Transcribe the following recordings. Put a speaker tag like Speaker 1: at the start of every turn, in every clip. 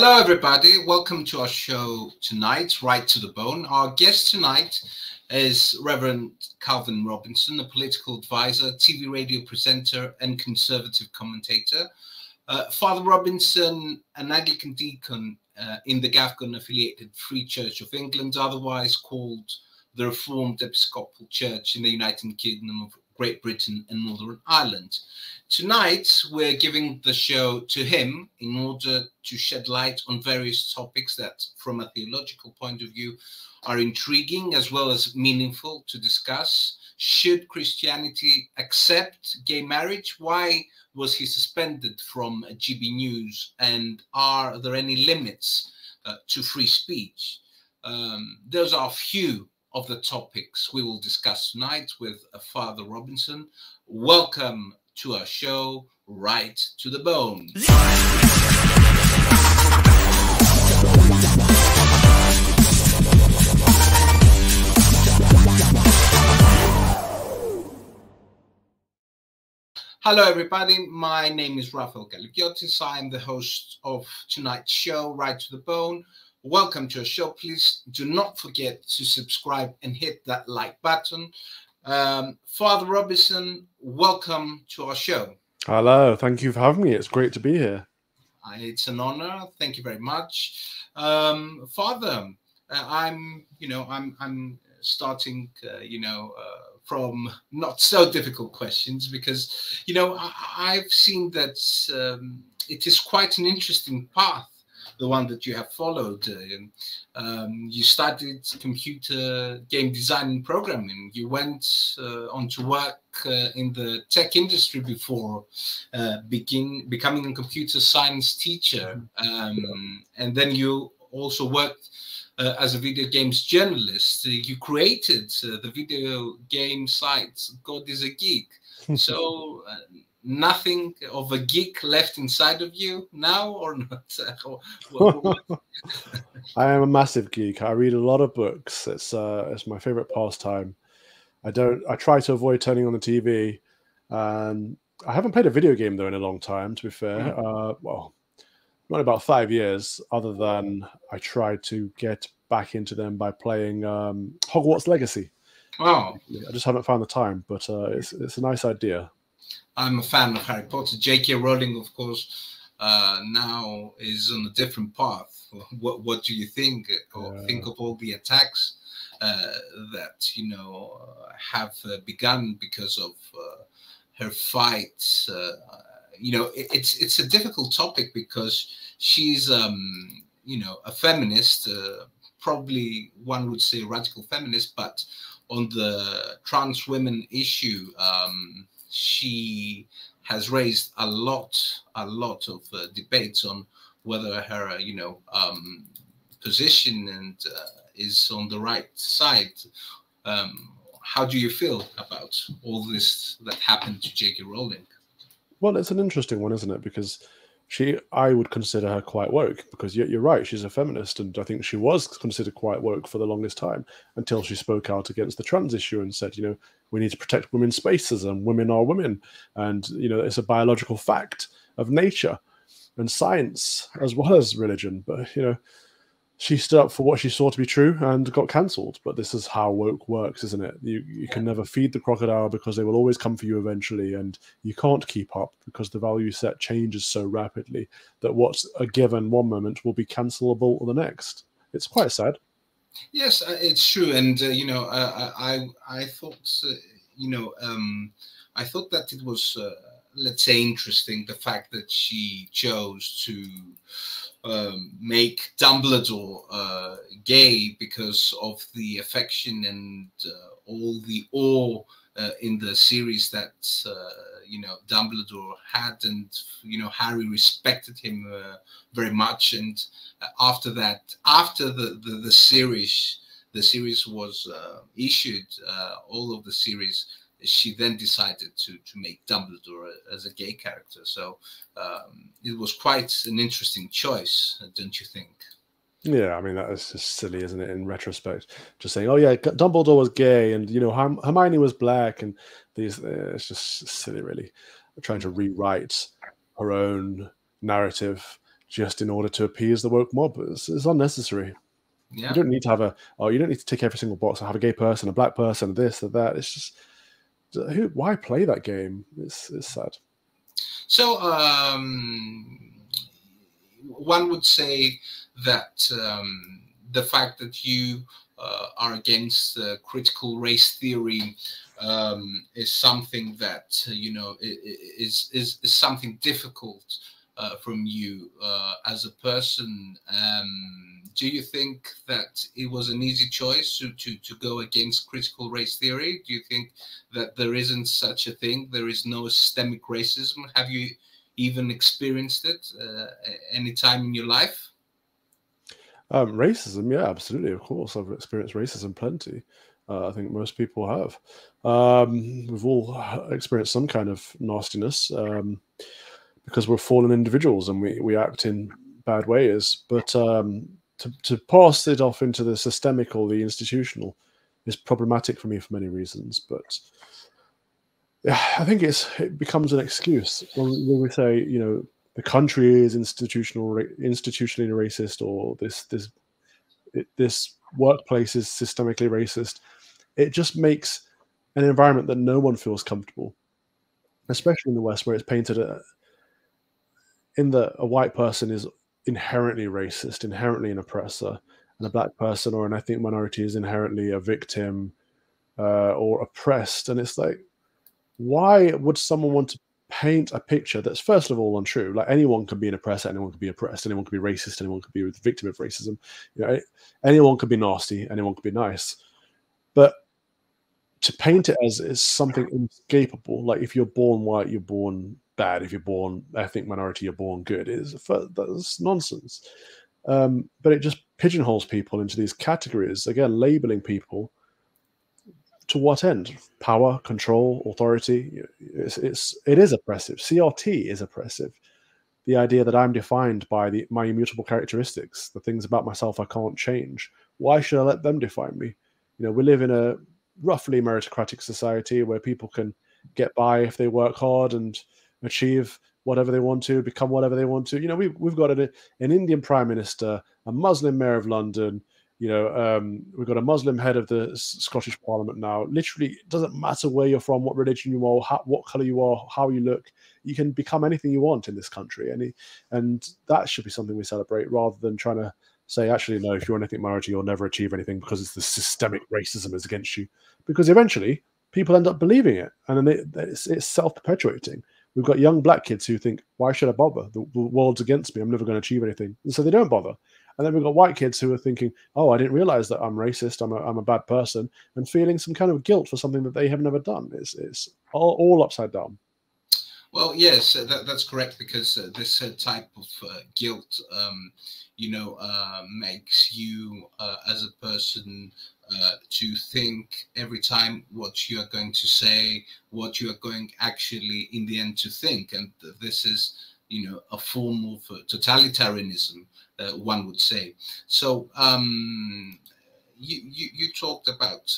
Speaker 1: Hello, everybody. Welcome to our show tonight, Right to the Bone. Our guest tonight is Reverend Kálvin Rόμπινσον, a political advisor, TV radio presenter, and conservative commentator. Father Rόμπινσον, an Anglican deacon in the Gafgon-affiliated Free Church of England, otherwise called the Reformed Episcopal Church in the United Kingdom of Great Britain and Northern Ireland. Tonight, we're giving the show to him in order to shed light on various topics that, from a theological point of view, are intriguing as well as meaningful to discuss. Should Christianity accept gay marriage? Why was he suspended from GB News? And are there any limits to free speech? Those are a few of the topics we will discuss tonight with Father Rόμπινσον. Welcome to our show, Right to the Bone. Hello, everybody. My name is Рафаήλ Καλυβιώτης. I am the host of tonight's show, Right to the Bone. Welcome to our show. Please do not forget to subscribe and hit that like button. Father Rόμπινσον, welcome to our show.
Speaker 2: Hello, thank you for having me. It's great to be here.
Speaker 1: It's an honor. Thank you very much. Father, I'm starting, from not so difficult questions because, I've seen that it is quite an interesting path, the one that you have followed. You studied computer game design and programming. You went on to work in the tech industry before becoming a computer science teacher. And then you also worked as a video games journalist. You created the video game site God is a Geek. So nothing of a geek left inside of you now, or not?
Speaker 2: I am a massive geek. I read a lot of books. It's my favorite pastime. I try to avoid turning on the TV. I haven't played a video game though in a long time, to be fair. Well, not about 5 years, other than I tried to get back into them by playing Hogwarts Legacy.
Speaker 1: Oh,
Speaker 2: I just haven't found the time, but it's a nice idea.
Speaker 1: I'm a fan of Harry Potter. J.K. Rowling, of course, now is on a different path. What do you think? Or think of all the attacks that have begun because of her fight. It's a difficult topic because she's a feminist. Probably one would say radical feminist, but on the trans women issue, she has raised a lot of debates on whether her, position and is on the right side. How do you feel about all this that happened to J.K. Rowling?
Speaker 2: Well, it's an interesting one, isn't it? Because I would consider her quite woke, because you're right, she's a feminist, and I think she was considered quite woke for the longest time until she spoke out against the trans issue and said, we need to protect women's spaces and women are women. And, it's a biological fact of nature and science as well as religion. But, she stood up for what she saw to be true and got cancelled. But this is how woke works, isn't it? You can never feed the crocodile because they will always come for you eventually. And you can't keep up because the value set changes so rapidly that what's a given one moment will be cancelable the next. It's quite sad.
Speaker 1: Yes, it's true. And, I thought, I thought that it was, let's say, interesting, the fact that she chose to make Dumbledore gay because of the affection and all the awe in the series that Dumbledore had, and Harry respected him very much. And after that, after the series was issued, all of the series, she then decided to make Dumbledore as a gay character. So it was quite an interesting choice, don't you think?
Speaker 2: Yeah, I mean, that is just silly, isn't it, in retrospect? Just saying, oh yeah, Dumbledore was gay and, Hermione was black, and it's just silly, really. Trying to rewrite her own narrative just in order to appease the woke mob. It's unnecessary.
Speaker 1: Yeah.
Speaker 2: You don't need to have you don't need to tick every single box. I have a gay person, a black person, this or that. It's just, why play that game? It's sad.
Speaker 1: So one would say that the fact that you are against critical race theory is something that is something difficult from you as a person. Do you think that it was an easy choice to go against critical race theory? Do you think that there isn't such a thing? There is no systemic racism? Have you even experienced it any time in your life?
Speaker 2: Racism, yeah, absolutely. Of course, I've experienced racism plenty. I think most people have. We've all experienced some kind of nastiness because we're fallen individuals and we act in bad ways. But to pass it off into the systemic or the institutional is problematic for me for many reasons. But yeah, I think it becomes an excuse when we say, the country is institutionally racist, or this workplace is systemically racist. It just makes an environment that no one feels comfortable, especially in the West, where it's painted in that a white person is inherently racist, inherently an oppressor, and a black person or an ethnic minority is inherently a victim or oppressed. And it's like, why would someone want to paint a picture that's, first of all, untrue? Like, anyone can be an oppressor, anyone can be oppressed, anyone can be racist, anyone can be a victim of racism. Anyone could be nasty, anyone could be nice. But to paint it as something inescapable, like if you're born white, you're born bad. If you're born ethnic minority, you're born good. That's nonsense. But it just pigeonholes people into these categories. Again, labeling people. To what end? Power, control, authority. It is oppressive. CRT is oppressive. The idea that I'm defined by my immutable characteristics, the things about myself I can't change. Why should I let them define me? We live in a roughly meritocratic society where people can get by if they work hard and achieve whatever they want to, become whatever they want to. We've got an Indian prime minister, a Muslim mayor of London. We've got a Muslim head of the Scottish Parliament now. Literally, it doesn't matter where you're from, what religion you are, what color you are, how you look. You can become anything you want in this country, and that should be something we celebrate, rather than trying to say, actually, no, if you're an ethnic minority, you'll never achieve anything because it's the systemic racism is against you. Because eventually, people end up believing it, and then it's self-perpetuating. We've got young black kids who think, why should I bother? The world's against me. I'm never going to achieve anything. And so they don't bother. And then we've got white kids who are thinking, oh, I didn't realize that I'm racist. I'm a bad person, and feeling some kind of guilt for something that they have never done. It's all upside down.
Speaker 1: Well, yes, that's correct, because this type of guilt, makes you as a person to think every time what you are going to say, what you are going actually in the end to think. And this is, a form of totalitarianism, one would say. So you talked about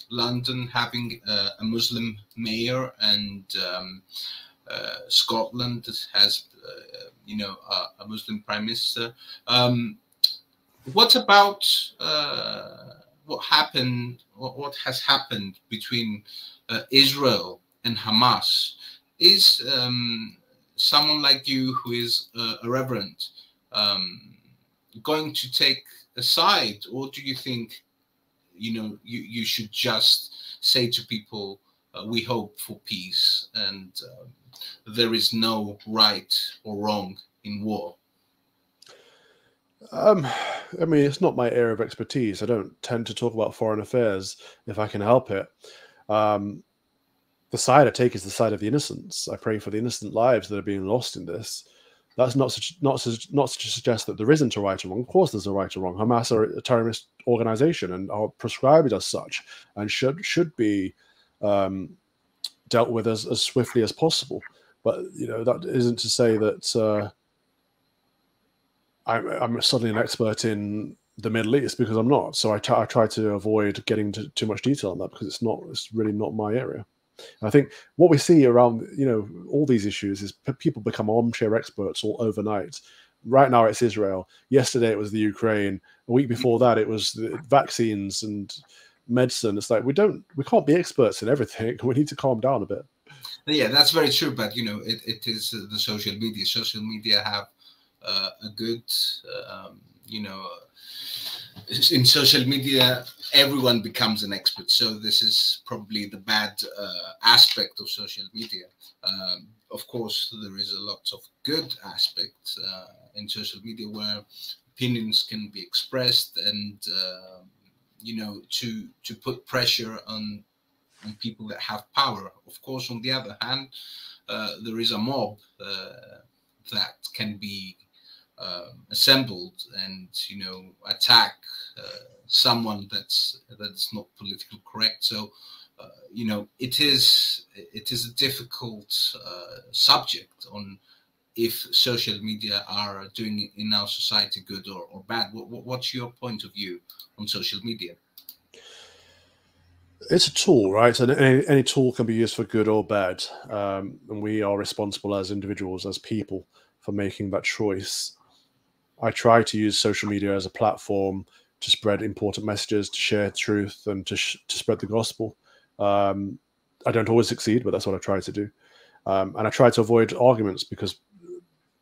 Speaker 1: London having a Muslim mayor, and Scotland has, a Muslim prime minister. What about what happened? What has happened between Israel and Hamas? Is someone like you, who is a reverend, going to take a side, or do you think, you should just say to people, we hope for peace, and there is no right or wrong in war?
Speaker 2: It's not my area of expertise. I don't tend to talk about foreign affairs if I can help it. The side I take is the side of the innocents. I pray for the innocent lives that are being lost in this. That's not to suggest that there isn't a right or wrong. Of course there's a right or wrong. Hamas are a terrorist organization and are prescribed as such, and should be dealt with as swiftly as possible. But that isn't to say that I'm suddenly an expert in the Middle East, because I'm not. So I try to avoid getting into too much detail on that, because it's really not my area. And I think what we see around all these issues is people become armchair experts all overnight, Right now it's Israel. Yesterday it was the Ukraine. A week before that it was the vaccines and medicine. It's like we can't be experts in everything. We need to calm down a bit.
Speaker 1: Yeah, that's very true. But you know, it is the social media. Social media have a good, you know, in social media everyone becomes an expert. So this is probably the bad aspect of social media. Of course, there is a lot of good aspects in social media where opinions can be expressed, and you know, to put pressure on people that have power. Of course, on the other hand, there is a mob that can be assembled and, you know, attack someone that's not politically correct. So you know, it is a difficult subject on if social media are doing in our society good or bad. What's your point of view on social media?
Speaker 2: It's a tool, right? And any tool can be used for good or bad. And we are responsible as individuals, as people, for making that choice. I try to use social media as a platform to spread important messages, to share truth, and to spread the gospel. I don't always succeed, but that's what I try to do. And I try to avoid arguments because,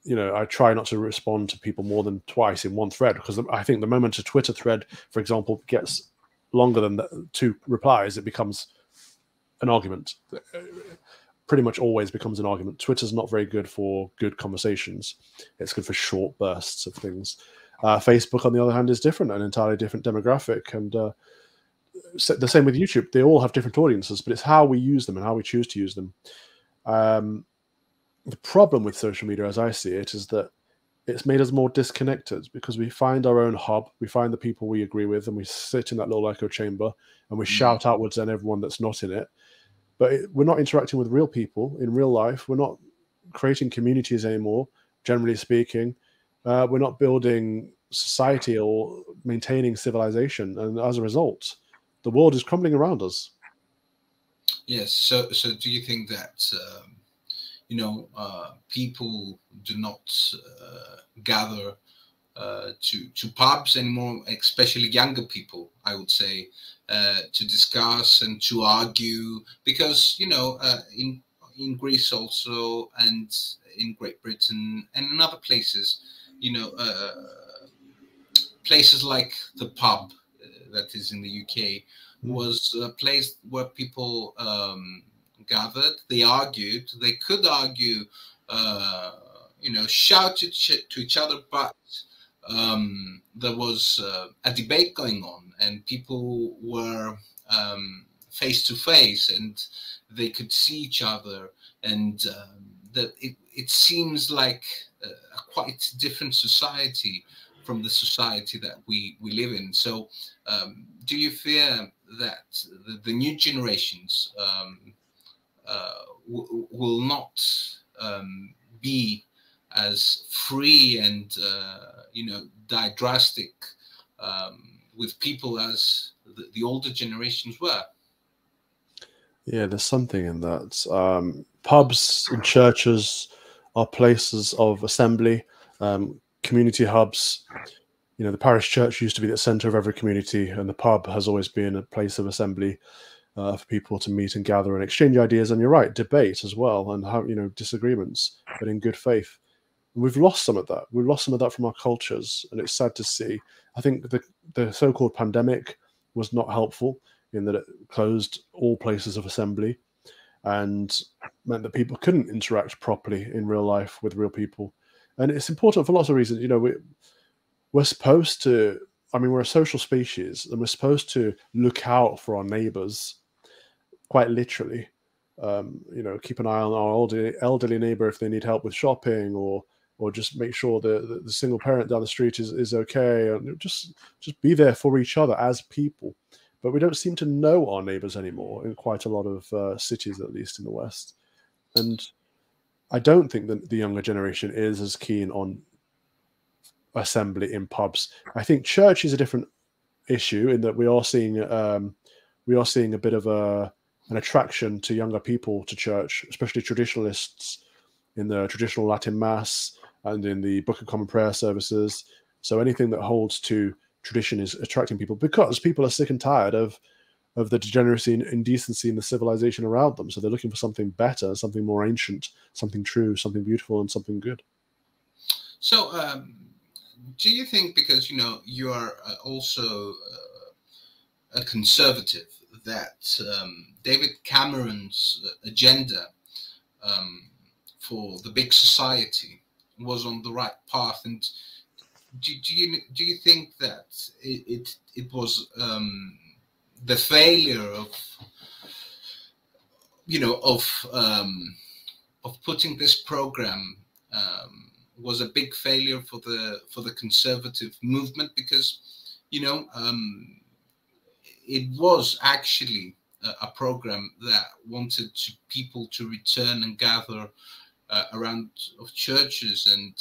Speaker 2: you know, I try not to respond to people more than twice in one thread, because I think the moment a Twitter thread, for example, gets longer than 2 replies, it becomes an argument. Pretty much always becomes an argument. Twitter's not very good for good conversations. It's good for short bursts of things. Facebook, on the other hand, is different, an entirely different demographic. And the same with YouTube. They all have different audiences, but it's how we use them and how we choose to use them. The problem with social media, as I see it, is that it's made us more disconnected, because we find our own hub, we find the people we agree with, and we sit in that little echo chamber and we shout outwards at everyone that's not in it. But we're not interacting with real people in real life. We're not creating communities anymore, generally speaking. We're not building society or maintaining civilization. And as a result, the world is crumbling around us. Yes.
Speaker 1: So do you think that you know, people do not gather to pubs anymore, especially younger people, I would say, to discuss and to argue? Because, you know, in Greece also, and in Great Britain and in other places, you know, places like the pub that is in the UK was a place where people gathered, they argued, they could argue, you know, shout to each other, but there was a debate going on, and people were face to face, and they could see each other, and that it seems like a quite different society from the society that we live in. So do you fear that the new generations will not be as free and you know, drastic with people as the older generations were?
Speaker 2: Yeah, there's something in that. Pubs and churches are places of assembly, community hubs. You know, the parish church used to be the center of every community, and the pub has always been a place of assembly for people to meet and gather and exchange ideas. And you're right, debate as well, and have, you know, disagreements, but in good faith. And we've lost some of that. We've lost some of that from our cultures, and it's sad to see. I think the so-called pandemic was not helpful in that it closed all places of assembly and meant that people couldn't interact properly in real life with real people. And it's important for lots of reasons. You know, we're supposed to, I mean, we're a social species, and we're supposed to look out for our neighbors, quite literally. You know, keep an eye on our elderly neighbor if they need help with shopping, or just make sure the single parent down the street is okay, and just be there for each other as people. But we don't seem to know our neighbors anymore in quite a lot of cities, at least in the West. And I don't think that the younger generation is as keen on assembly in pubs. I think church is a different issue in that we are seeing a bit of an attraction to younger people to church, especially traditionalists in the traditional Latin Mass, and in the Book of Common Prayer services. So anything that holds to tradition is attracting people, because people are sick and tired of the degeneracy and indecency in the civilization around them. So they're looking for something better, something more ancient, something true, something beautiful, and something good.
Speaker 1: So do you think, because, you know, you are also a conservative, that David Cameron's agenda for the big society was on the right path? And do you think that it was the failure of, you know, of putting this program was a big failure for the conservative movement? Because, you know, it was actually a program that wanted people to return and gather around of churches, and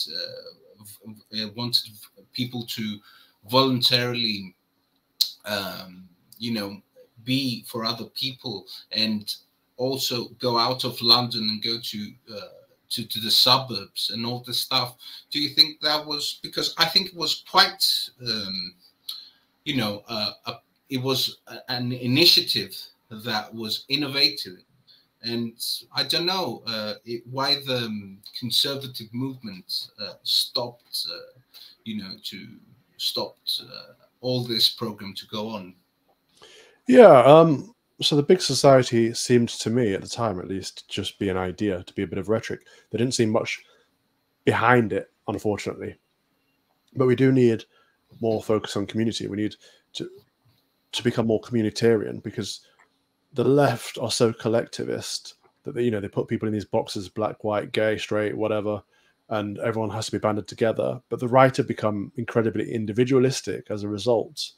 Speaker 1: wanted people to voluntarily, you know, be for other people, and also go out of London and go to the suburbs and all this stuff. Do you think that was, because I think it was quite, you know, it was an initiative that was innovative, and I don't know why the conservative movement stopped, you know, stopped all this program to go on.
Speaker 2: Yeah. So the big society seemed, to me at the time at least, just be an idea, to be a bit of rhetoric. There didn't seem much behind it, unfortunately. But we do need more focus on community. We need to become more communitarian, because the left are so collectivist that they, you know, they put people in these boxes: black, white, gay, straight, whatever, and everyone has to be banded together. But the right have become incredibly individualistic as a result,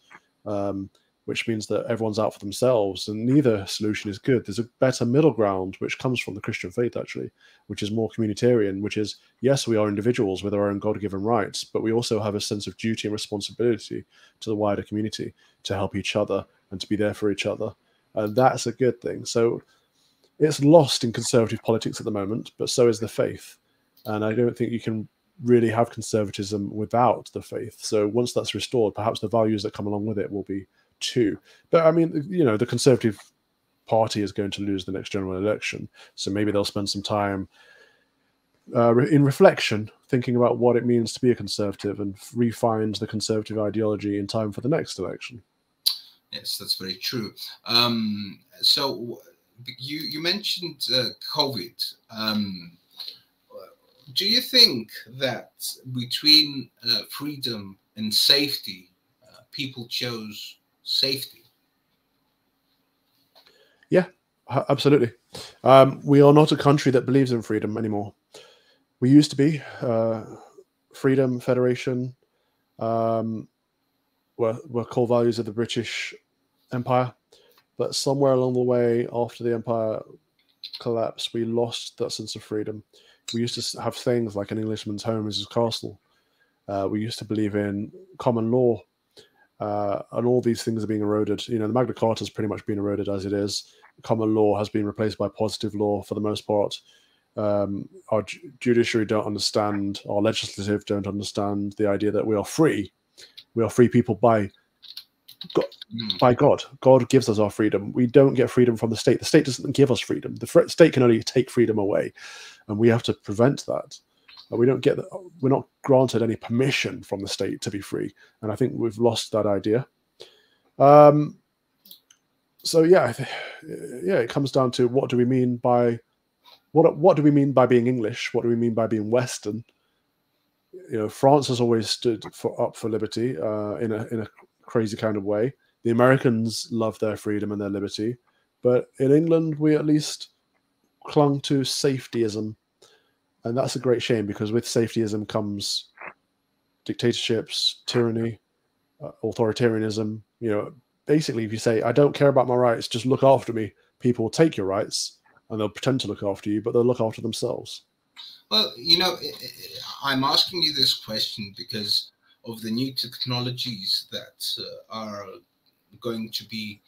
Speaker 2: which means that everyone's out for themselves, and neither solution is good. There's a better middle ground, which comes from the Christian faith, actually, which is more communitarian, which is, yes, we are individuals with our own God-given rights, but we also have a sense of duty and responsibility to the wider community to help each other and to be there for each other. And that's a good thing. So it's lost in conservative politics at the moment, but so is the faith. And I don't think you can really have conservatism without the faith. So once that's restored, perhaps the values that come along with it will be too. But I mean, you know, the Conservative Party is going to lose the next general election, so maybe they'll spend some time in reflection, thinking about what it means to be a conservative, and refine the conservative ideology in time for the next election.
Speaker 1: Yes, that's very true. So you mentioned COVID. Do you think that between freedom and safety, people chose safety?
Speaker 2: Yeah, absolutely. We are not a country that believes in freedom anymore. We used to be freedom, federation, were core values of the British Empire. But somewhere along the way, after the empire collapsed, we lost that sense of freedom. We used to have things like an Englishman's home is his castle. We used to believe in common law, and all these things are being eroded. You know, the Magna Carta has pretty much been eroded as it is. Common law has been replaced by positive law for the most part. Our judiciary don't understand, our legislative don't understand the idea that we are free. We are free people by God. By God. God gives us our freedom. We don't get freedom from the state. The state doesn't give us freedom. The state can only take freedom away, and we have to prevent that. We don't get that. We're not granted any permission from the state to be free, and I think we've lost that idea. So yeah, it comes down to what do we mean by what do we mean by being English? What do we mean by being Western? You know, France has always stood up for liberty in a crazy kind of way. The Americans love their freedom and their liberty, but in England we at least clung to safetyism, and that's a great shame, because with safetyism comes dictatorships, tyranny, authoritarianism. You know, basically, if you say, I don't care about my rights, just look after me, people will take your rights and they'll pretend to look after you, but they'll look after themselves.
Speaker 1: Well, you know, I'm asking you this question because of the new technologies that are going to be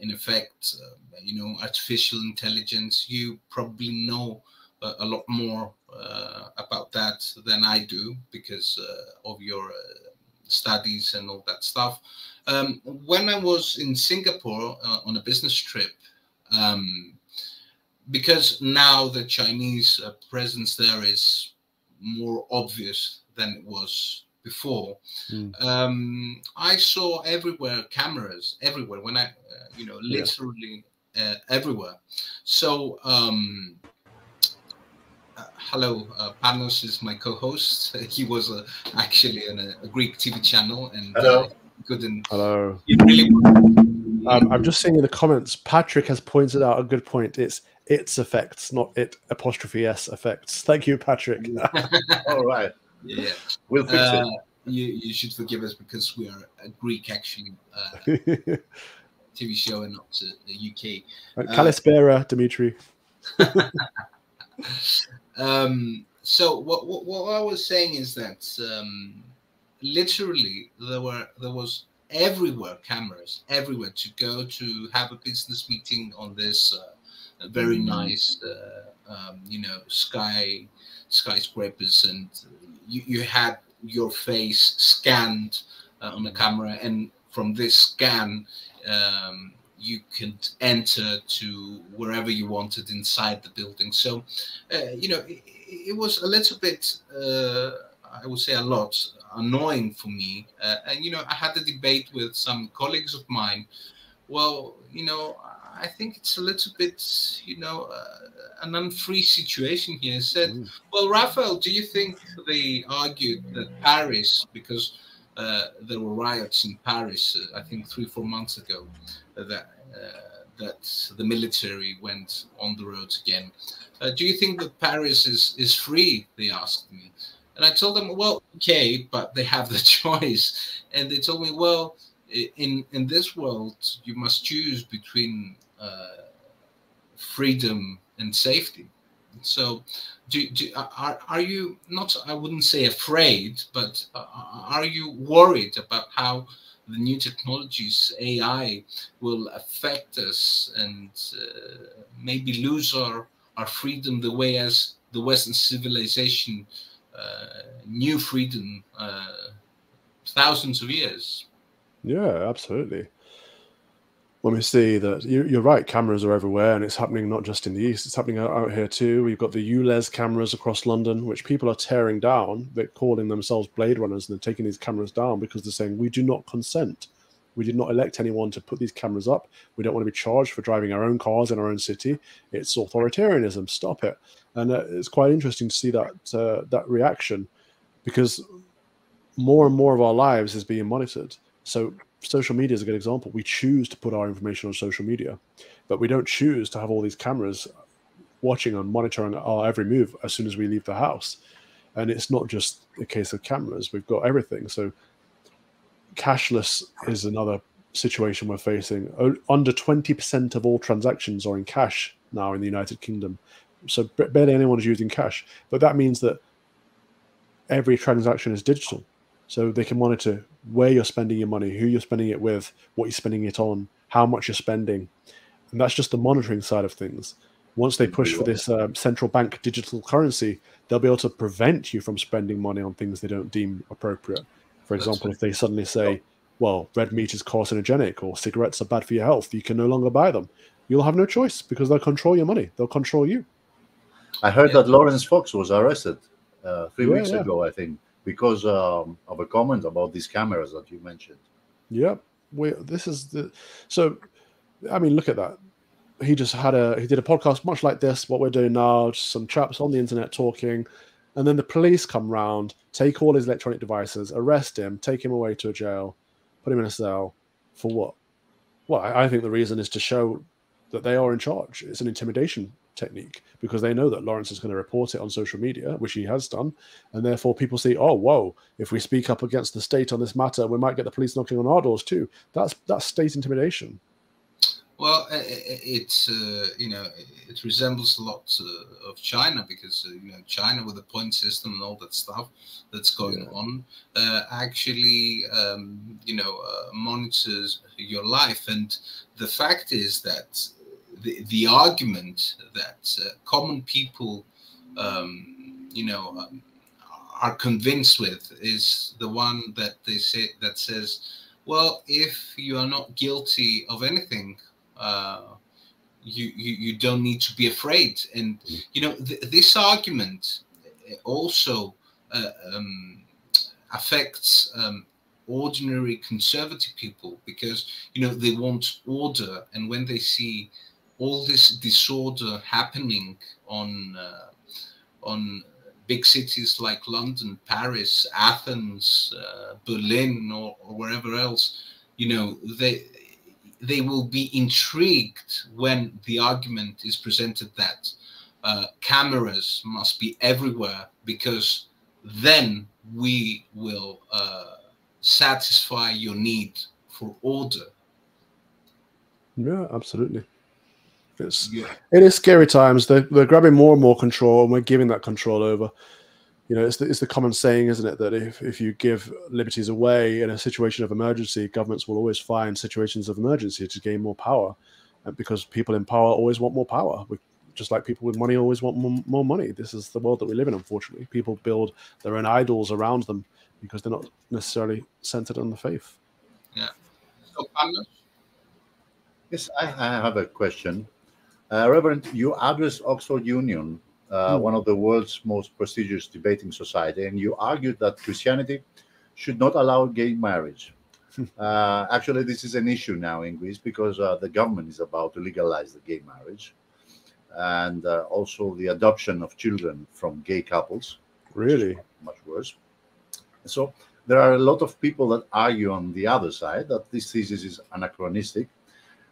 Speaker 1: in effect, you know, artificial intelligence. You probably know a lot more about that than I do because of your studies and all that stuff. When I was in Singapore on a business trip, because now the Chinese presence there is more obvious than it was before, I saw everywhere cameras, everywhere, when I, literally everywhere. So, hello, Panos is my co-host. He was actually on a Greek TV channel, and couldn't.
Speaker 2: Hello.
Speaker 1: He really.
Speaker 2: I'm just seeing in the comments, Patrick has pointed out a good point. It's effects, not it apostrophe s effects. Thank you, Patrick.
Speaker 3: All right.
Speaker 1: Yeah,
Speaker 3: we'll fix it.
Speaker 1: You should forgive us because we are a Greek actually TV show and not the UK.
Speaker 2: Kalispera, Dimitri.
Speaker 1: So what I was saying is that literally there was everywhere cameras, everywhere to go to have a business meeting on this very nice skyscrapers, and you had your face scanned on the camera, and from this scan you could enter to wherever you wanted inside the building. So it was a little bit I would say a lot annoying for me, and I had a debate with some colleagues of mine. Well, I think it's a little bit an unfree situation here. I said, well, Raphael, do you think they argued that Paris, because there were riots in Paris, I think 3-4 months ago, that the military went on the roads again. Do you think that Paris is free? They asked me. And I told them, well, okay, but they have the choice. And they told me, well, in this world, you must choose between freedom and safety. So are you not, I wouldn't say afraid, but are you worried about how the new technologies, AI, will affect us and maybe lose our freedom the way as the Western civilization knew freedom thousands of years?
Speaker 2: Yeah, absolutely. When we see that, you're right, cameras are everywhere, and it's happening not just in the East, it's happening out here too. We've got the ULEZ cameras across London, which people are tearing down. They're calling themselves Blade Runners, and they're taking these cameras down because they're saying, we do not consent. We did not elect anyone to put these cameras up. We don't want to be charged for driving our own cars in our own city. It's authoritarianism. Stop it. And it's quite interesting to see that reaction, because more and more of our lives is being monitored. So social media is a good example. We choose to put our information on social media, but we don't choose to have all these cameras watching and monitoring our every move as soon as we leave the house. And it's not just a case of cameras. We've got everything. So cashless is another situation we're facing. Under 20% of all transactions are in cash now in the United Kingdom. So barely anyone is using cash. But that means that every transaction is digital. So they can monitor where you're spending your money, who you're spending it with, what you're spending it on, how much you're spending. And that's just the monitoring side of things. Once they push for this central bank digital currency, they'll be able to prevent you from spending money on things they don't deem appropriate. For example, if they suddenly say, well, red meat is carcinogenic or cigarettes are bad for your health, you can no longer buy them. You'll have no choice because they'll control your money. They'll control you.
Speaker 3: I heard that Lawrence Fox was arrested 3 weeks ago, I think, because of a comment about these cameras that you mentioned.
Speaker 2: Yep. So, I mean, look at that. He did a podcast much like this, what we're doing now, just some chaps on the internet talking, and then the police come round, take all his electronic devices, arrest him, take him away to a jail, put him in a cell. For what? Well, I think the reason is to show that they are in charge. It's an intimidation technique because they know that Lawrence is going to report it on social media, which he has done, and therefore people see, oh, whoa, if we speak up against the state on this matter, we might get the police knocking on our doors too. That's state intimidation.
Speaker 1: Well, it resembles a lot of China because China with the point system and all that stuff that's going on actually monitors your life. And the fact is that the argument that common people are convinced with is the one that they say that says, well, if you are not guilty of anything, you don't need to be afraid. And this argument also affects ordinary conservative people, because they want order, and when they see all this disorder happening on big cities like London, Paris, Athens, Berlin, or wherever else, they will be intrigued when the argument is presented that cameras must be everywhere, because then we will satisfy your need for order.
Speaker 2: Yeah, absolutely. It is scary times. They're grabbing more and more control, and we're giving that control over. It's the common saying, isn't it, that if you give liberties away in a situation of emergency, governments will always find situations of emergency to gain more power, because people in power always want more power. Just like people with money always want more money. This is the world that we live in, unfortunately. People build their own idols around them because they're not necessarily centered on the faith.
Speaker 1: Yeah. So,
Speaker 3: yes, I have a question. Reverend, you addressed Oxford Union, one of the world's most prestigious debating society, and you argued that Christianity should not allow gay marriage. Actually, this is an issue now in Greece, because the government is about to legalize the gay marriage, and also the adoption of children from gay couples.
Speaker 2: Really?
Speaker 3: Much worse. So there are a lot of people that argue on the other side that this thesis is anachronistic.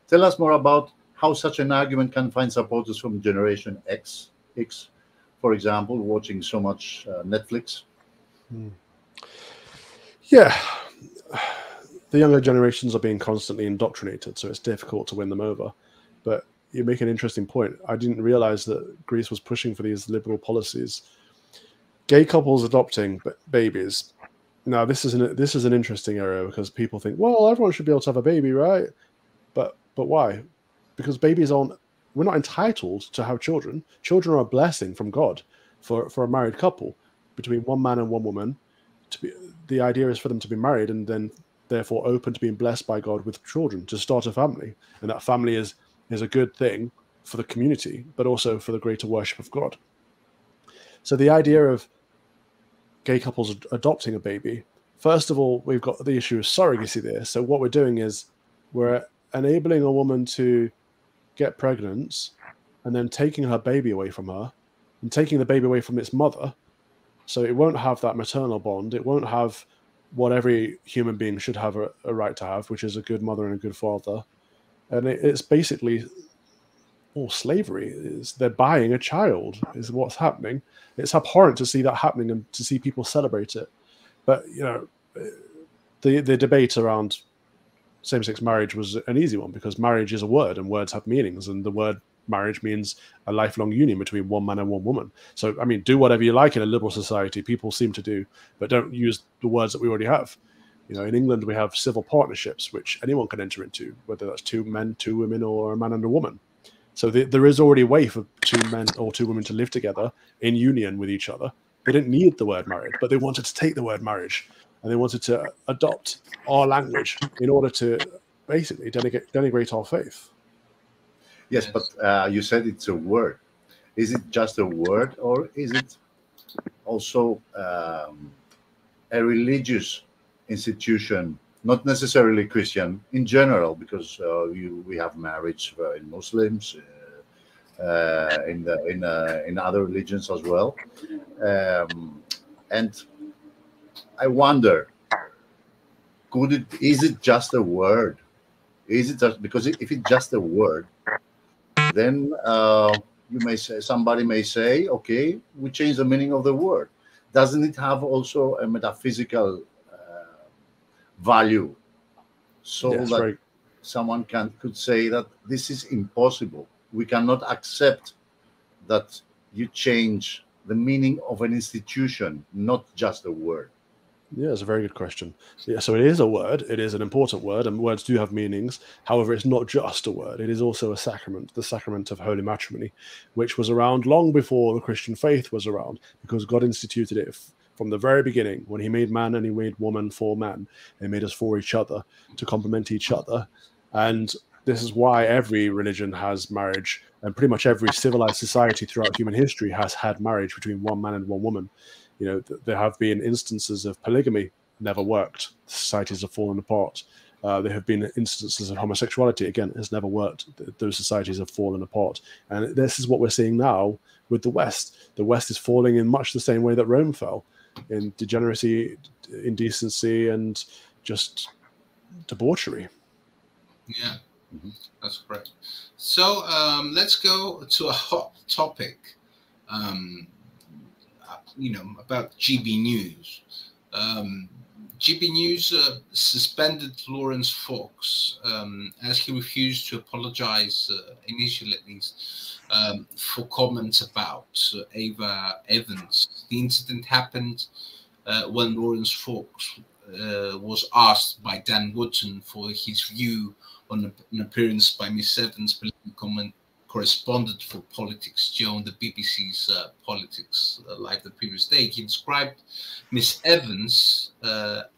Speaker 3: Tell us more about how such an argument can find supporters from Generation X, for example, watching so much Netflix.
Speaker 2: Yeah. The younger generations are being constantly indoctrinated, so it's difficult to win them over. But you make an interesting point. I didn't realize that Greece was pushing for these liberal policies. Gay couples adopting babies. Now, this is an interesting area, because people think, well, everyone should be able to have a baby, right? But why? Because babies we're not entitled to have children. Children are a blessing from God for a married couple between one man and one woman. The idea is for them to be married, and then therefore open to being blessed by God with children, to start a family. And that family is a good thing for the community, but also for the greater worship of God. So the idea of gay couples adopting a baby, first of all, we've got the issue of surrogacy there. So what we're doing is we're enabling a woman to get pregnant and then taking her baby away from her and taking the baby away from its mother. So it won't have that maternal bond. It won't have what every human being should have a right to have, which is a good mother and a good father. And it's basically all slavery. They're buying a child is what's happening. It's abhorrent to see that happening and to see people celebrate it. But, the debate around same-sex marriage was an easy one, because marriage is a word and words have meanings, and the word marriage means a lifelong union between one man and one woman. So, I mean, do whatever you like in a liberal society. People seem to do, but don't use the words that we already have. In England, we have civil partnerships, which anyone can enter into, whether that's 2 men, 2 women, or a man and a woman. So there is already a way for 2 men or 2 women to live together in union with each other. They didn't need the word married, but they wanted to take the word marriage, and they wanted to adopt our language in order to basically denigrate our faith.
Speaker 3: Yes, but you said it's a word. Is it just a word, or is it also a religious institution, not necessarily Christian, in general, because we have marriage in Muslims, in other religions as well, and I wonder, is it just a word? Is it just, because if it's just a word, then somebody may say, okay, we change the meaning of the word. Doesn't it have also a metaphysical value, so that someone could say that this is impossible? We cannot accept that you change the meaning of an institution, not just a word.
Speaker 2: Yeah, it's a very good question. Yeah, so it is a word. It is an important word, and words do have meanings. However, it's not just a word. It is also a sacrament, the sacrament of holy matrimony, which was around long before the Christian faith was around, because God instituted it from the very beginning when he made man and he made woman for man. He made us for each other, to complement each other. And this is why every religion has marriage, and pretty much every civilized society throughout human history has had marriage between one man and one woman. You know, there have been instances of polygamy, never worked. Societies have fallen apart. There have been instances of homosexuality, again, has never worked. Those societies have fallen apart. And this is what we're seeing now with the West. The West is falling in much the same way that Rome fell, in degeneracy, indecency, and just debauchery.
Speaker 1: Yeah, that's correct. So let's go to a hot topic. You know, about GB News. GB News suspended Lawrence Fox as he refused to apologize, initially at least, for comments about Ava Evans. The incident happened when Lawrence Fox was asked by Dan Wootton for his view on an appearance by Miss Evans, political correspondent for Politics Joe on the BBC's Politics Live the previous day. He described Miss Evans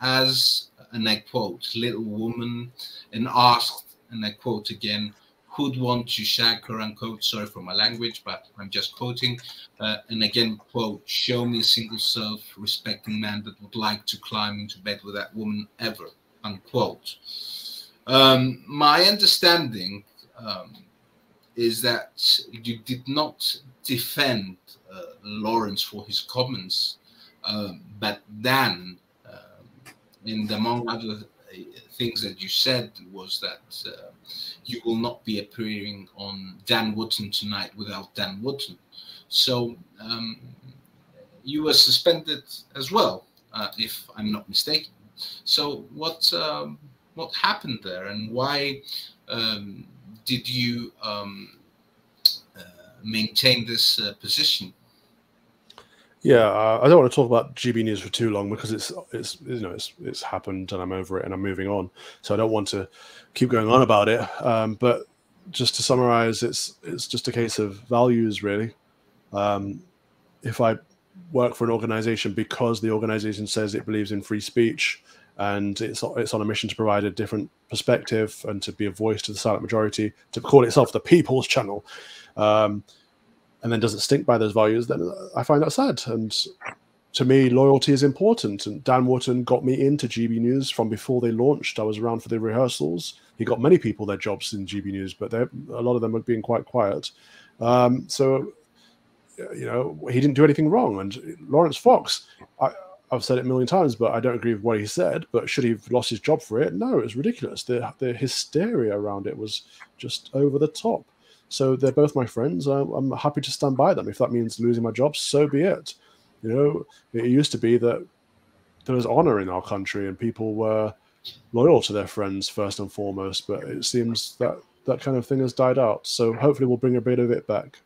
Speaker 1: as, and I quote, little woman, and asked, and I quote again, who'd want to shag her, unquote. Sorry for my language, but I'm just quoting. And again, quote, show me a single self-respecting man that would like to climb into bed with that woman ever, unquote. My understanding is that you did not defend Lawrence for his comments, but Dan, and among other things that you said, was that you will not be appearing on Dan Wootton tonight without Dan Wootton. So you were suspended as well, if I'm not mistaken. So what happened there, and why did you maintain this position?
Speaker 2: Yeah, I don't want to talk about GB News for too long because it's happened and I'm over it and I'm moving on. So I don't want to keep going on about it. But just to summarize, it's just a case of values, really. If I work for an organization because the organization says it believes in free speech and it's on a mission to provide a different perspective and to be a voice to the silent majority, to call itself the People's Channel, and then doesn't stick by those values, then I find that sad. And to me, loyalty is important. And Dan Wootton got me into GB News from before they launched. I was around for the rehearsals. He got many people their jobs in GB News, but a lot of them were being quite quiet. So, you know, he didn't do anything wrong. And Lawrence Fox, I've said it a million times, but I don't agree with what he said. But should he have lost his job for it? No, it was ridiculous. The hysteria around it was just over the top. So they're both my friends. I'm happy to stand by them. If that means losing my job, so be it. You know, it used to be that there was honor in our country and people were loyal to their friends first and foremost. But it seems that that kind of thing has died out. So hopefully we'll bring a bit of it back.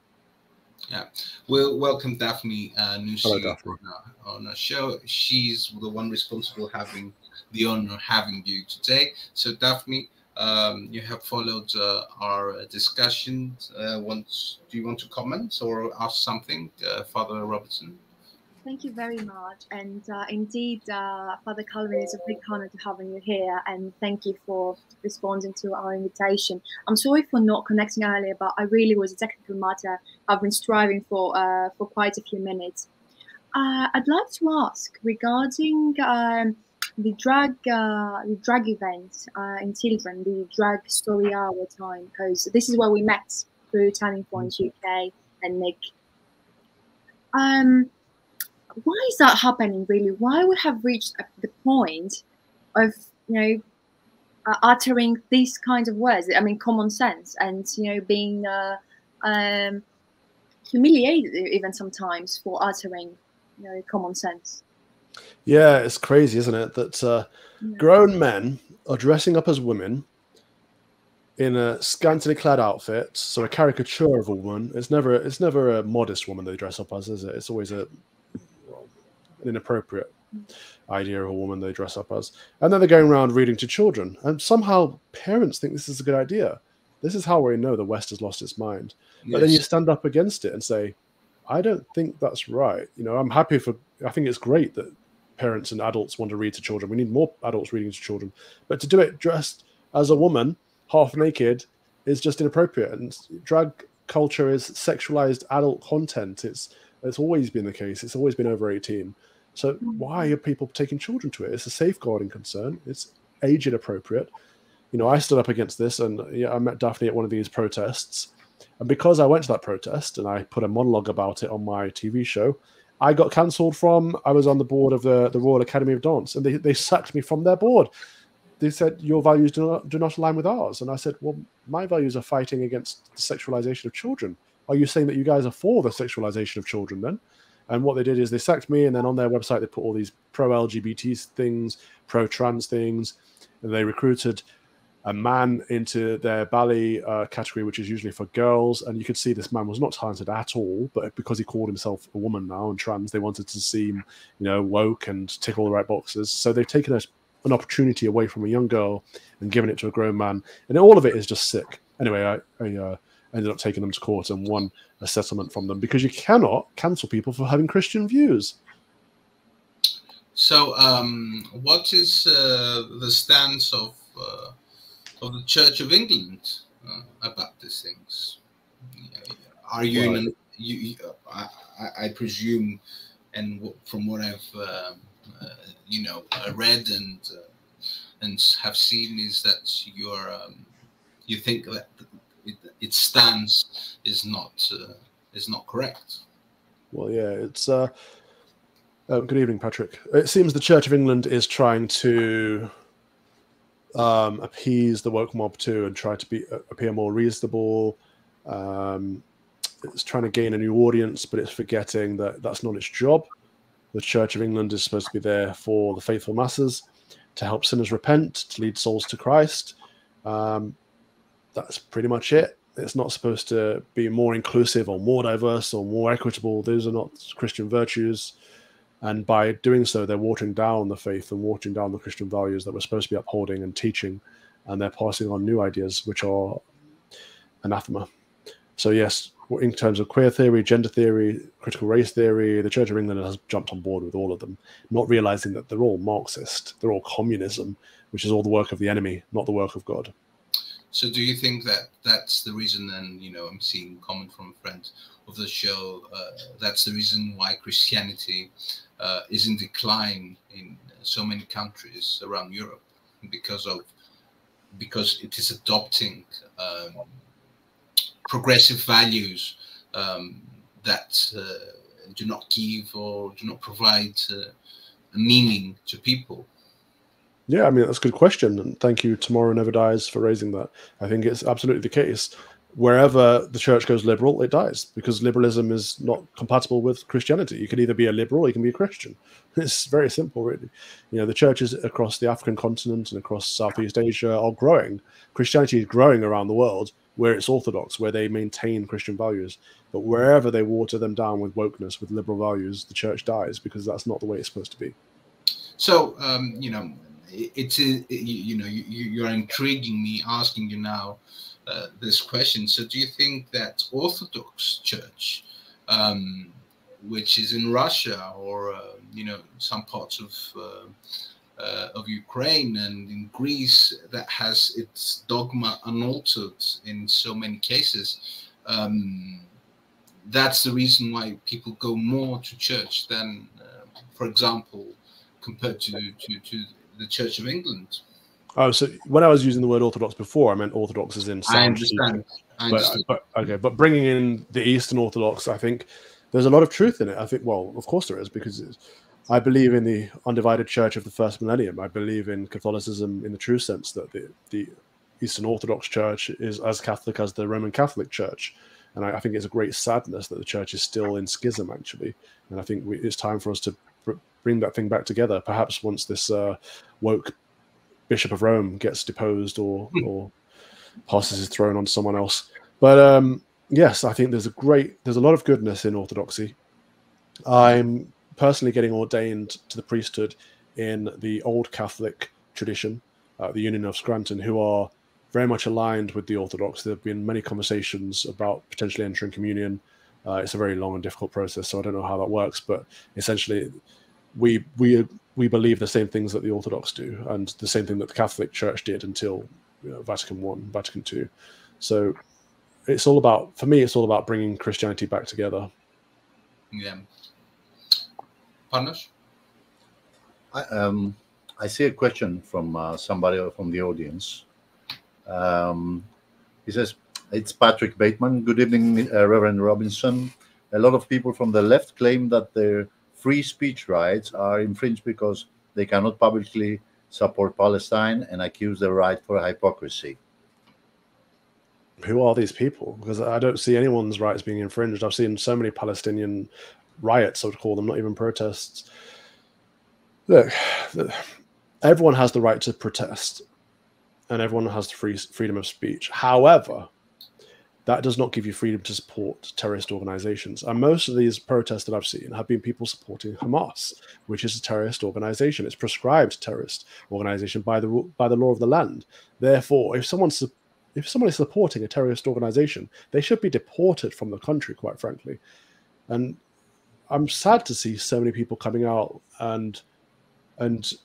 Speaker 1: Yeah, we'll welcome Dafne Nούσsi.
Speaker 2: Hello, Dafne.
Speaker 1: On our show. She's the one responsible having the honor of having you today. So Dafne, you have followed our discussion. Do you want to comment or ask something, Father Robertson?
Speaker 4: Thank you very much. And indeed, Father Calvin, it's a big honor to having you here. And thank you for responding to our invitation. I'm sorry for not connecting earlier, but I really was a technical matter I've been striving for quite a few minutes. I'd like to ask regarding the drag event in Children, the drag story hour time, because this is where we met through Turning Point UK and Nick. Why is that happening, really? Why would have reached the point of, uttering these kinds of words? I mean, common sense, and being humiliated even sometimes for uttering, common sense.
Speaker 2: Yeah, it's crazy, isn't it? That grown men are dressing up as women in a scantily clad outfit, so a caricature of a woman. It's never a modest woman they dress up as, is it? It's always an inappropriate idea of a woman they dress up as. And then they're going around reading to children. And somehow parents think this is a good idea. This is how we know the West has lost its mind. But then you stand up against it and say, I don't think that's right. You know, I think it's great that parents and adults want to read to children. We need more adults reading to children. But to do it dressed as a woman, half naked, is just inappropriate. And drag culture is sexualized adult content. It's always been the case. It's always been over 18. So why are people taking children to it? It's a safeguarding concern. It's age inappropriate. You know, I stood up against this, and I met Daphne at one of these protests. And because I went to that protest and I put a monologue about it on my TV show, I got cancelled I was on the board of the Royal Academy of Dance, and they sacked me from their board. They said, your values do not align with ours. And I said, well, my values are fighting against the sexualization of children. Are you saying that you guys are for the sexualization of children then? And what they did is they sacked me, and then on their website they put all these pro-LGBT things, pro-trans things, and they recruited a man into their ballet category, which is usually for girls. And you could see this man was not talented at all, but because he called himself a woman now and trans, they wanted to seem, you know, woke and tick all the right boxes. So they've taken an opportunity away from a young girl and given it to a grown man. And all of it is just sick. Anyway, I ended up taking them to court and won a settlement from them, because you cannot cancel people for having Christian views.
Speaker 1: So what is the stance of the Church of England about these things? Are you, I presume, and from what I've read and have seen, is that you think that its stance is not correct.
Speaker 2: Well, yeah, it's good evening, Patrick. It seems the Church of England is trying to appease the woke mob too, and try to appear more reasonable. It's trying to gain a new audience, but it's forgetting that that's not its job. The Church of England is supposed to be there for the faithful masses, to help sinners repent, to lead souls to Christ. That's pretty much it. It's not supposed to be more inclusive or more diverse or more equitable. Those are not Christian virtues. And by doing so, they're watering down the faith and watering down the Christian values that we're supposed to be upholding and teaching. And they're passing on new ideas, which are anathema. So yes, in terms of queer theory, gender theory, critical race theory, the Church of England has jumped on board with all of them, not realizing that they're all Marxist, they're all communism, which is all the work of the enemy, not the work of God.
Speaker 1: So do you think that that's the reason, and I'm seeing a comment from a friend of the show, that's the reason why Christianity is in decline in so many countries around Europe, because it is adopting progressive values that do not give or do not provide a meaning to people?
Speaker 2: Yeah, I mean, that's a good question. And thank you, Tomorrow Never Dies, for raising that. I think it's absolutely the case. Wherever the church goes liberal, it dies, because liberalism is not compatible with Christianity. You can either be a liberal or you can be a Christian. It's very simple, really. The churches across the African continent and across Southeast Asia are growing. Christianity is growing around the world where it's orthodox, where they maintain Christian values. But wherever they water them down with wokeness, with liberal values, the church dies, because that's not the way it's supposed to be.
Speaker 1: So, you're intriguing me, asking you now this question. So do you think that Orthodox Church, which is in Russia or some parts of Ukraine and in Greece, that has its dogma unaltered in so many cases, that's the reason why people go more to church than, for example, compared to the Church of England?
Speaker 2: Oh, so when I was using the word Orthodox before, I meant Orthodox as in sound.
Speaker 1: I understand.
Speaker 2: But bringing in the Eastern Orthodox, I think there's a lot of truth in it. I think, well, of course there is, because I believe in the undivided church of the first millennium. I believe in Catholicism in the true sense that the Eastern Orthodox Church is as Catholic as the Roman Catholic Church. And I think it's a great sadness that the church is still in schism, actually. And I think it's time for us to bring that thing back together, perhaps once this woke Bishop of Rome gets deposed or passes his throne on someone else. But yes, I think there's a lot of goodness in Orthodoxy. I'm personally getting ordained to the priesthood in the old Catholic tradition, the Union of Scranton, who are very much aligned with the Orthodox. There have been many conversations about potentially entering communion. It's a very long and difficult process, so I don't know how that works, but essentially we believe the same things that the Orthodox do, and the same thing that the Catholic Church did until Vatican I, Vatican II. So it's all about, for me, it's all about bringing Christianity back together.
Speaker 1: Yeah. Panos?
Speaker 3: I see a question from somebody from the audience. He says, it's Patrick Bateman. Good evening, Reverend Robinson. A lot of people from the left claim that their free speech rights are infringed because they cannot publicly support Palestine and accuse the right for hypocrisy.
Speaker 2: Who are these people? Because I don't see anyone's rights being infringed. I've seen so many Palestinian riots, I would call them, not even protests. Look, everyone has the right to protest, and everyone has the freedom of speech. However, that does not give you freedom to support terrorist organizations. And most of these protests that I've seen have been people supporting Hamas, which is a terrorist organization. It's prescribed terrorist organization by the law of the land. Therefore, if someone is supporting a terrorist organization, they should be deported from the country, quite frankly. And I'm sad to see so many people coming out and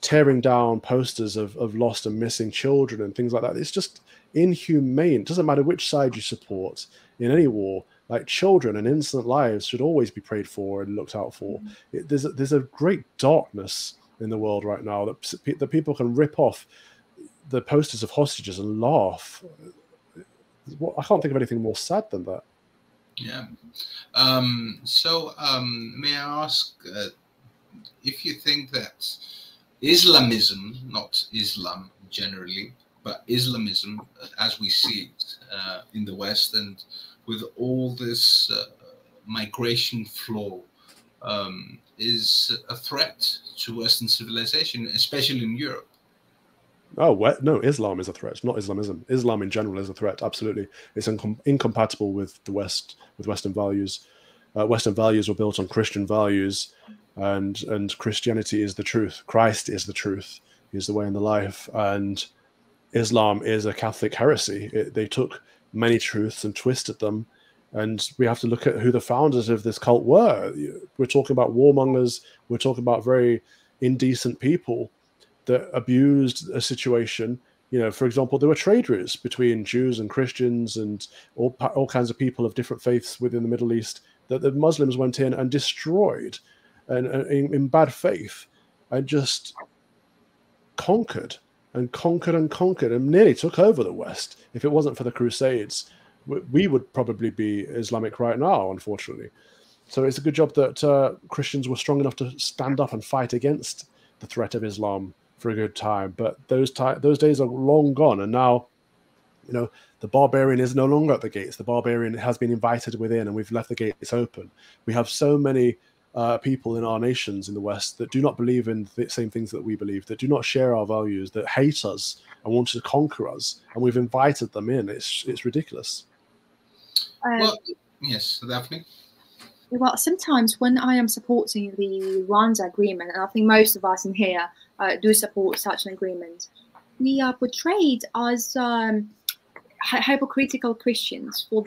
Speaker 2: tearing down posters of lost and missing children and things like that. It's just inhumane. It doesn't matter which side you support in any war. Like, children and innocent lives should always be prayed for and looked out for. There's a great darkness in the world right now that people can rip off the posters of hostages and laugh. I can't think of anything more sad than that.
Speaker 1: Yeah. So may I ask if you think that Islamism, not Islam generally, but Islamism as we see it in the West, and with all this migration flow, is a threat to Western civilization, especially in Europe?
Speaker 2: Oh, no, Islam is a threat, not Islamism. Islam in general is a threat, absolutely. It's incompatible with the West, with Western values. Western values were built on Christian values, and Christianity is the truth. Christ is the truth. He is the way and the life. And Islam is a Catholic heresy. They took many truths and twisted them. And we have to look at who the founders of this cult were. We're talking about warmongers. We're talking about very indecent people that abused a situation. You know, for example, there were trade routes between Jews and Christians and all kinds of people of different faiths within the Middle East that the Muslims went in and destroyed, and in bad faith, and just conquered and nearly took over the West. If it wasn't for the Crusades, we would probably be Islamic right now, unfortunately. So it's a good job that Christians were strong enough to stand up and fight against the threat of Islam for a good time. But those days are long gone, and now, you know, the barbarian is no longer at the gates. The barbarian has been invited within, and we've left the gates open. We have so many people in our nations in the West that do not believe in the same things that we believe, that do not share our values, that hate us and want to conquer us, and we've invited them in. It's ridiculous.
Speaker 1: Well, yes, Daphne.
Speaker 4: Well, sometimes when I am supporting the Rwanda agreement, and I think most of us in here do support such an agreement, we are portrayed as hypocritical Christians, for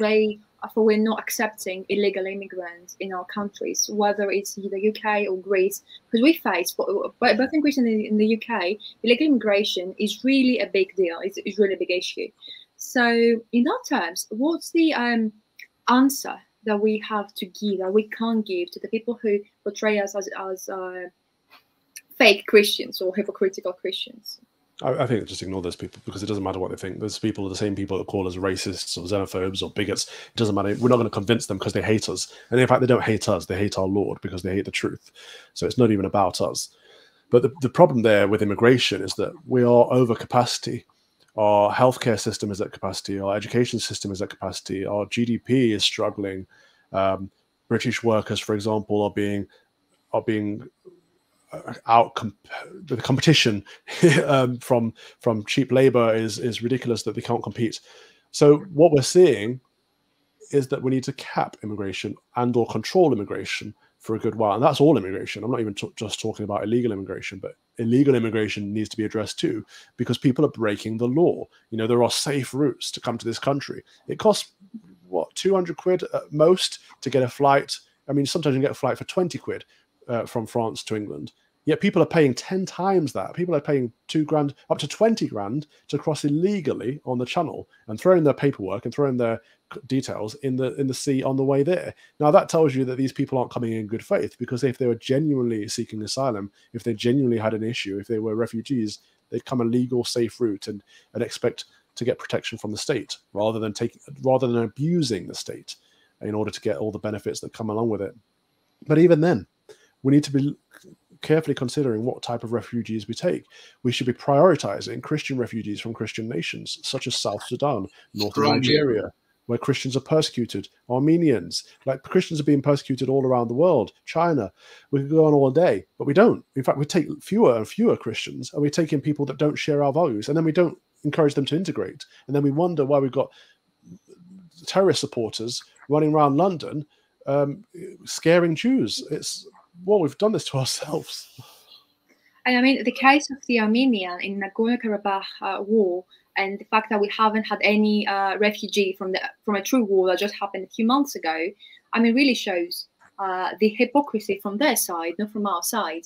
Speaker 4: we're not accepting illegal immigrants in our countries, whether it's the UK or Greece, because we face, both in Greece and in the UK, illegal immigration is really a big deal. It's really a big issue. So in that terms, what's the answer that we have to give, that we can't give to the people who portray us as fake Christians or hypocritical Christians?
Speaker 2: I think just ignore those people, because it doesn't matter what they think. Those people are the same people that call us racists or xenophobes or bigots. It doesn't matter. We're not going to convince them because they hate us. And in fact, they don't hate us. They hate our Lord because they hate the truth. So it's not even about us. But the problem there with immigration is that we are over capacity. Our healthcare system is at capacity. Our education system is at capacity. Our GDP is struggling. British workers, for example, are being the competition from cheap labor is ridiculous, that they can't compete. So what we're seeing is that we need to cap immigration and or control immigration for a good while. And that's all immigration. I'm not even just talking about illegal immigration, but illegal immigration needs to be addressed too, because people are breaking the law. You know, there are safe routes to come to this country. It costs, what, 200 quid at most to get a flight. I mean, sometimes you can get a flight for 20 quid from France to England. Yet people are paying 10 times that. People are paying 2 grand, up to 20 grand to cross illegally on the channel and throwing their paperwork and throwing their details in the sea on the way there. Now, that tells you that these people aren't coming in good faith, because if they were genuinely seeking asylum, if they genuinely had an issue, if they were refugees, they'd come a legal, safe route and expect to get protection from the state rather than abusing the state in order to get all the benefits that come along with it. But even then, we need to be carefully considering what type of refugees we take. We should be prioritizing Christian refugees from Christian nations, such as South Sudan, northern Nigeria, where Christians are persecuted, Armenians, like Christians are being persecuted all around the world, China. We could go on all day, but we don't. In fact, we take fewer and fewer Christians, and we take in people that don't share our values, and then we don't encourage them to integrate. And then we wonder why we've got terrorist supporters running around London scaring Jews. It's, well, we've done this to ourselves.
Speaker 4: And I mean, the case of the Armenian in Nagorno-Karabakh war, and the fact that we haven't had any refugee from a true war that just happened a few months ago, I mean, really shows the hypocrisy from their side, not from our side.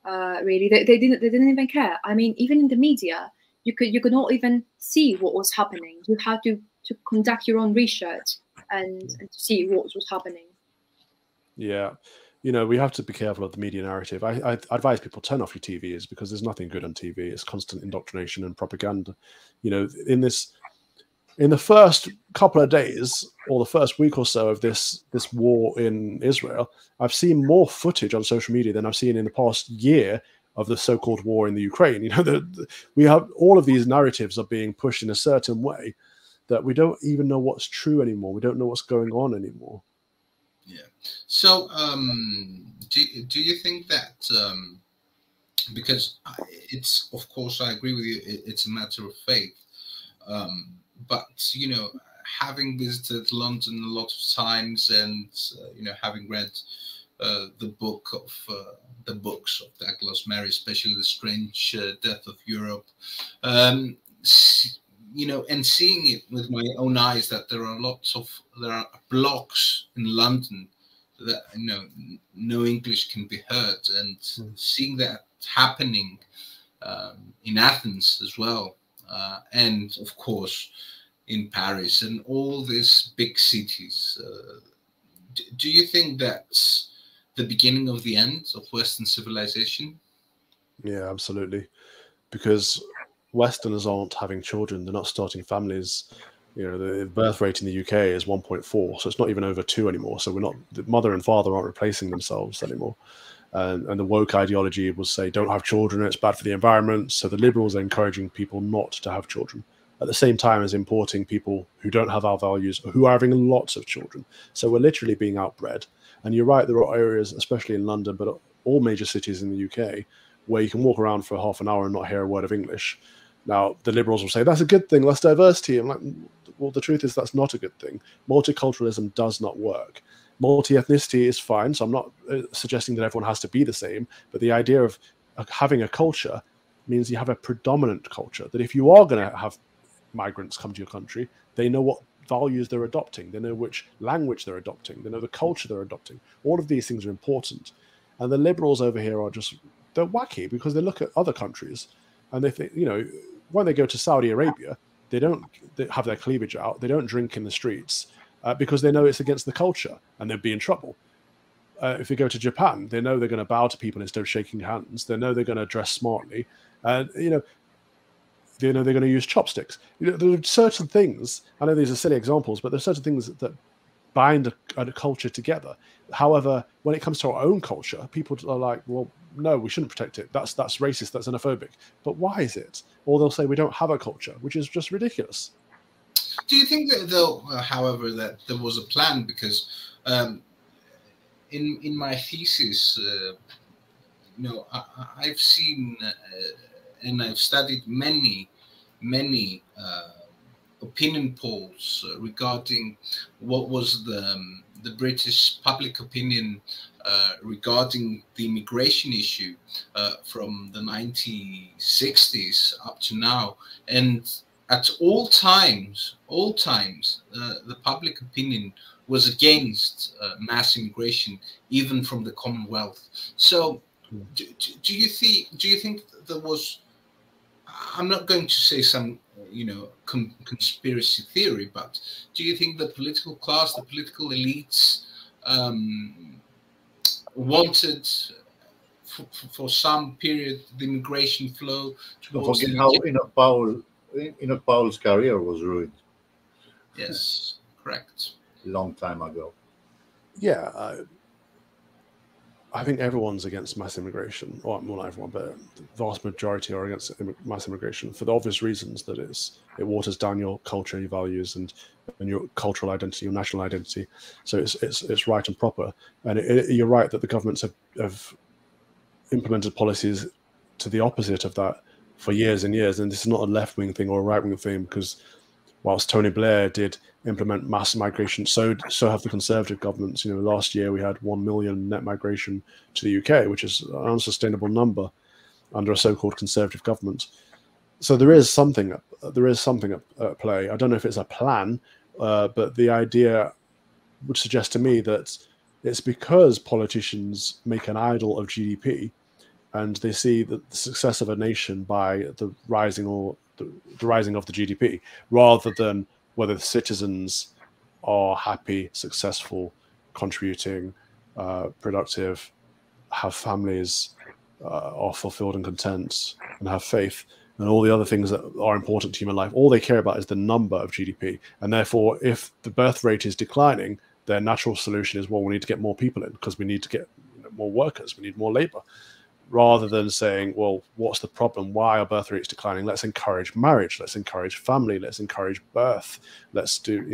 Speaker 4: Really, they didn't even care. I mean, even in the media, you could not even see what was happening. You had to conduct your own research and to see what was happening.
Speaker 2: Yeah. You know, we have to be careful of the media narrative. I advise people turn off your TVs, because there's nothing good on TV. It's constant indoctrination and propaganda. You know, in the first couple of days or the first week or so of this war in Israel, I've seen more footage on social media than I've seen in the past year of the so-called war in the Ukraine. You know, we have all of these narratives are being pushed in a certain way that we don't even know what's true anymore. We don't know what's going on anymore.
Speaker 1: Yeah. So, do you think that because it's, of course, I agree with you, it's a matter of faith, but you know, having visited London a lot of times, and you know, having read the books of Douglas Murray, especially The Strange Death of Europe, you know, and seeing it with my own eyes, that there are blocks in London that, you know, no English can be heard, and seeing that happening in Athens as well, and of course in Paris and all these big cities, do you think that's the beginning of the end of Western civilization? Yeah,
Speaker 2: absolutely, because Westerners aren't having children. They're not starting families. You know, the birth rate in the UK is 1.4, so it's not even over 2 anymore. So the mother and father aren't replacing themselves anymore. And the woke ideology will say, don't have children, it's bad for the environment. So the liberals are encouraging people not to have children, at the same time as importing people who don't have our values, or who are having lots of children. So we're literally being outbred. And you're right, there are areas, especially in London, but all major cities in the UK, where you can walk around for half an hour and not hear a word of English. Now, the liberals will say, that's a good thing, less diversity. I'm like, well, the truth is that's not a good thing. Multiculturalism does not work. Multi-ethnicity is fine, so I'm not suggesting that everyone has to be the same, but the idea of having a culture means you have a predominant culture, that if you are going to have migrants come to your country, they know what values they're adopting, they know which language they're adopting, they know the culture they're adopting. All of these things are important. And the liberals over here are just, they're wacky, because they look at other countries and they think, you know, when they go to Saudi Arabia, they have their cleavage out, they don't drink in the streets because they know it's against the culture and they'd be in trouble. If they go to Japan, they know they're going to bow to people instead of shaking hands. They know they're going to dress smartly, and you know they're going to use chopsticks. You know, there are certain things. I know these are silly examples, but there are certain things that bind a culture together. However, when it comes to our own culture, people are like, well, no, we shouldn't protect it. That's racist, that's xenophobic. But why is it? Or they'll say we don't have a culture, which is just ridiculous.
Speaker 1: Do you think that, though, however, that there was a plan? Because in my thesis, you know, I've seen and I've studied many opinion polls regarding what was the the British public opinion regarding the immigration issue from the 1960s up to now, and at all times, the public opinion was against mass immigration, even from the Commonwealth. So, do you think there was? I'm not going to say some, conspiracy theory, but do you think the political class, the political elites, wanted for some period the immigration flow?
Speaker 3: Don't forget how Enoch Powell's career was ruined.
Speaker 1: Yes, correct.
Speaker 3: A long time ago.
Speaker 2: Yeah, I think everyone's against mass immigration, or well, not everyone, but the vast majority are against mass immigration for the obvious reasons that it waters down your culture, your values, and your cultural identity, your national identity. So it's right and proper. And you're right that the governments have implemented policies to the opposite of that for years and years. And this is not a left-wing thing or a right-wing thing, because whilst Tony Blair did implement mass migration, so have the Conservative governments. Last year we had 1 million net migration to the UK, which is an unsustainable number under a so-called Conservative government. So there is something at play. I don't know if it's a plan, but the idea would suggest to me that it's because politicians make an idol of GDP, and they see the success of a nation by the rising of the GDP, rather than whether the citizens are happy, successful, contributing, productive, have families, are fulfilled and content, and have faith, and all the other things that are important to human life. All they care about is the number of GDP. And therefore, if the birth rate is declining, their natural solution is, well, we need to get more people in because we need to get more workers, we need more labor. Rather than saying, well, what's the problem? Why are birth rates declining? Let's encourage marriage. Let's encourage family. Let's encourage birth. Let's do,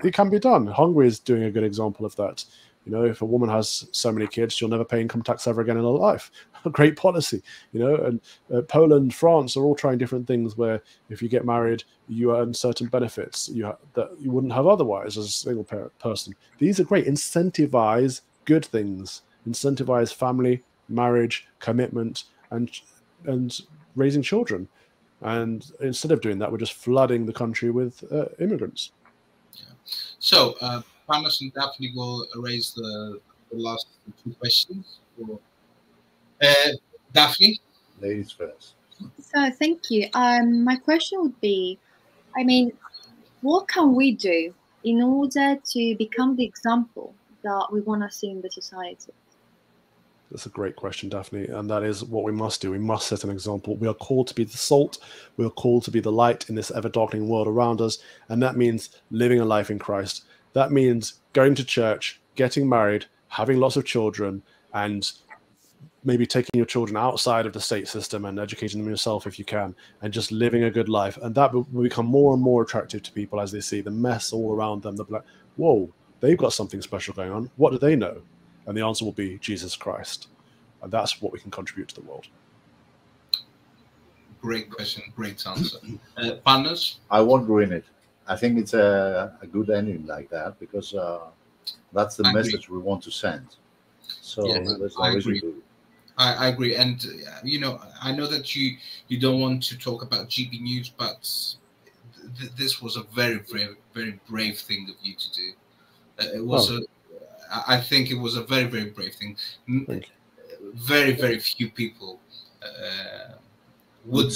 Speaker 2: it can be done. Hungary is doing a good example of that. If a woman has so many kids, she'll never pay income tax ever again in her life. A great policy, and Poland, France are all trying different things where if you get married, you earn certain benefits that you wouldn't have otherwise as a single person. These are great. Incentivize good things. Incentivize family, marriage, commitment, and raising children. And instead of doing that, we're just flooding the country with immigrants.
Speaker 1: Yeah. So Panos and Daphne will raise the last two questions. Daphne?
Speaker 3: Ladies first.
Speaker 4: So thank you. My question would be, what can we do in order to become the example that we want to see in the society?
Speaker 2: That's a great question, Daphne, and that is what we must do. We must set an example. We are called to be the salt. We are called to be the light in this ever-darkening world around us, and that means living a life in Christ. That means going to church, getting married, having lots of children, and maybe taking your children outside of the state system and educating them yourself if you can, and just living a good life. And that will become more and more attractive to people as they see the mess all around them. They'll be like, whoa, they've got something special going on. What do they know? And the answer will be Jesus Christ. And that's what we can contribute to the world.
Speaker 1: Great question, great answer. Panos?
Speaker 3: I won't ruin it. I think it's a good ending like that, because that's the message we want to send. So there's no reason to.
Speaker 1: I agree. And, I know that you don't want to talk about GB News, but this was a very, very, very brave thing of you to do. It was I think it was a very, very brave thing. Very, very few people would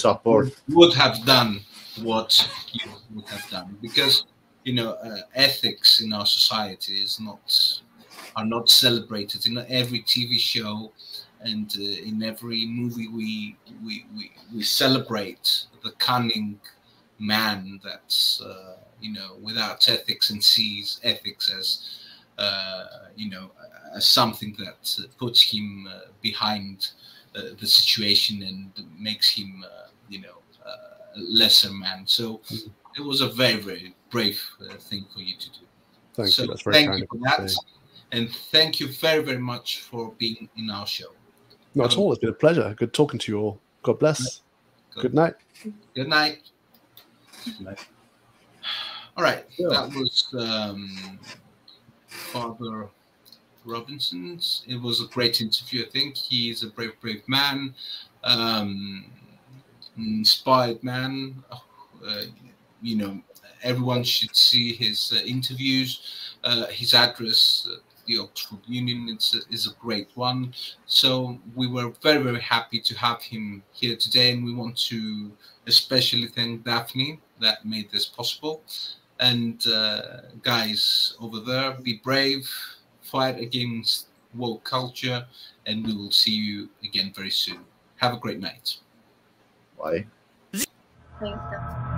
Speaker 1: have done what you would have done, because ethics in our society are not celebrated in every TV show, and in every movie we celebrate the cunning man that's without ethics and sees ethics as as something that puts him behind the situation and makes him, a lesser man. So it was a very, very brave thing for you to do.
Speaker 2: Thank you. That's very kind
Speaker 1: you for that. And thank you very, very much for being in our show.
Speaker 2: Not at all. It's been a pleasure. Good talking to you all. God bless. Good night.
Speaker 1: Good night. Good night. All right. That was Father Robinson. It was a great interview. I think he's a brave man, inspired man. You know, everyone should see his interviews. His address, the Oxford Union, is a great one. So we were very happy to have him here today, and we want to especially thank Daphne that made this possible. And guys over there, be brave, fight against woke culture, and we will see you again very soon. Have a great night.
Speaker 3: Bye.
Speaker 4: Thanks.